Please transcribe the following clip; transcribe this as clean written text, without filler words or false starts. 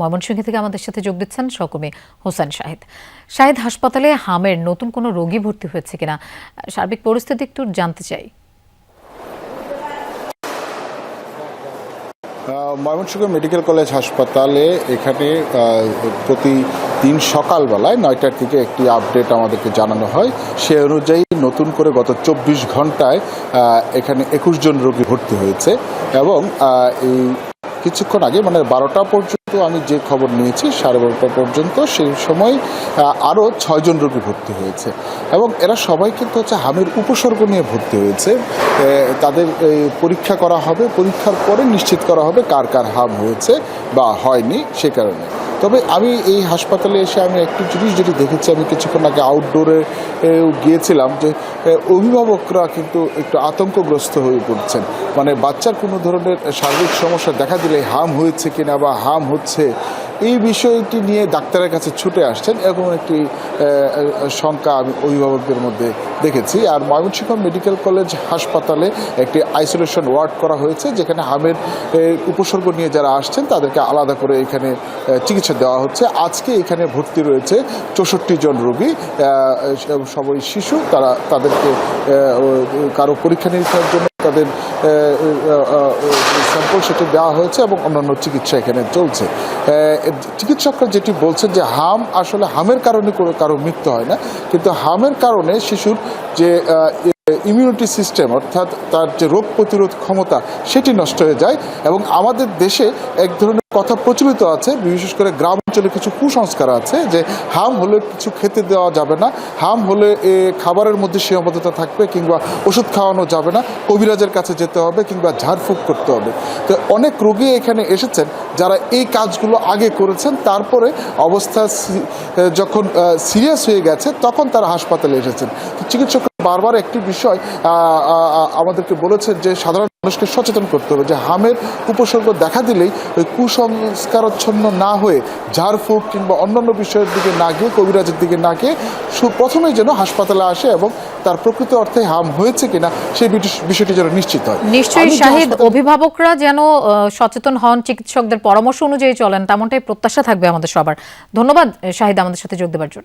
ময়মনসিংহ থেকে আমাদের সাথে যোগ দিচ্ছেন সহকর্মী হোসেন শাহিদ। শাহিদ, হাসপাতালে হামের নতুন কোনো রোগী ভর্তি হয়েছে কিনা, সার্বিক পরিস্থিতি একটু জানতে চাই। ময়মনসিংহ মেডিকেল কলেজ হাসপাতালে এখানে প্রতিদিন সকালবেলায় 9টার দিকে একটি আপডেট আমাদেরকে জানানো হয়। সে অনুযায়ী নতুন করে গত 24 ঘন্টায় এখানে 21 জন রোগী ভর্তি হয়েছে এবং এই কিছুক্ষণ আগে মানে 12টা পর্যন্ত আমি যে খবর নিয়েছি 12:30 পর্যন্ত সেই সময় আরও 6 জন রোগী ভর্তি হয়েছে এবং এরা সবাই কিন্তু হামের উপসর্গ নিয়ে ভর্তি হয়েছে। তাদের পরীক্ষা করা হবে, পরীক্ষার পরে নিশ্চিত করা হবে কার কার হাম হয়েছে বা হয়নি সে কারণে। তবে আমি এই হাসপাতালে এসে আমি একটি জিনিস যেটি দেখেছি, আমি কিছুক্ষণ আগে আউটডোরে গিয়েছিলাম, যে অভিভাবকরা কিন্তু একটু আতঙ্কগ্রস্ত হয়ে পড়ছেন। মানে বাচ্চার কোনো ধরনের শারীরিক সমস্যা দেখা দিলে হাম হয়েছে কিনা বা হাম হচ্ছে এই বিষয়টি নিয়ে ডাক্তারের কাছে ছুটে আসছেন, এরকম একটি শঙ্কা আমি অভিভাবকদের মধ্যে দেখেছি। আর ময়মনসিংহ মেডিকেল কলেজ হাসপাতালে একটি আইসোলেশন ওয়ার্ড করা হয়েছে, যেখানে হামের উপসর্গ নিয়ে যারা আসছেন তাদেরকে আলাদা করে এখানে চিকিৎসা দেওয়া হচ্ছে। আজকে এখানে ভর্তি রয়েছে 64 জন রোগী, সবাই শিশু। তাদেরকে কারো পরীক্ষা নিরীক্ষার জন্য তাদের স্যাম্পল সেটি দেওয়া হয়েছে এবং অন্যান্য চিকিৎসা এখানে চলছে। চিকিৎসকরা যেটি বলছেন যে আসলে হামের কারণে কারো মৃত্যু হয় না, কিন্তু হামের কারণে শিশুর যে ইমিউনিটি সিস্টেম অর্থাৎ তার যে রোগ প্রতিরোধ ক্ষমতা সেটি নষ্ট হয়ে যায়। এবং আমাদের দেশে এক ধরনের কথা প্রচলিত আছে, বিশেষ করে গ্রাম অঞ্চলে কিছু কুসংস্কার আছে যে হাম হলে কিছু খেতে দেওয়া যাবে না, হাম হলে খাবারের মধ্যে সীমাবদ্ধতা থাকবে, কিংবা ওষুধ খাওয়ানো যাবে না, কবিরাজের কাছে যেতে হবে, কিংবা ঝাড়ফুঁক করতে হবে। তো অনেক রোগী এখানে এসেছেন যারা এই কাজগুলো আগে করেছেন, তারপরে অবস্থা যখন সিরিয়াস হয়ে গেছে তখন তারা হাসপাতালে এসেছেন। তো চিকিৎসক বারবার একটি বিষয় আমাদেরকে বলেছেন যে সাধারণ মানুষকে সচেতন করতে হবে, যে হামের উপসর্গ দেখা দিলেই ওই কুসংস্কারাচ্ছন্ন না হয়ে ঝাড়ফুঁক কিংবা অন্যান্য বিষয়ের দিকে না গিয়ে, কবিরাজের দিকে না গিয়ে প্রথমেই যেন হাসপাতালে আসে এবং তার প্রকৃত অর্থে হাম হয়েছে কিনা সেই বিষয়টি যেন নিশ্চিত হয়। নিশ্চয়ই শাহিদ, অভিভাবকরা যেন সচেতন হন, চিকিৎসকদের পরামর্শ অনুযায়ী চলেন, তেমনটাই প্রত্যাশা থাকবে আমাদের সবার। ধন্যবাদ শাহিদ আমাদের সাথে যোগ দেওয়ার জন্য।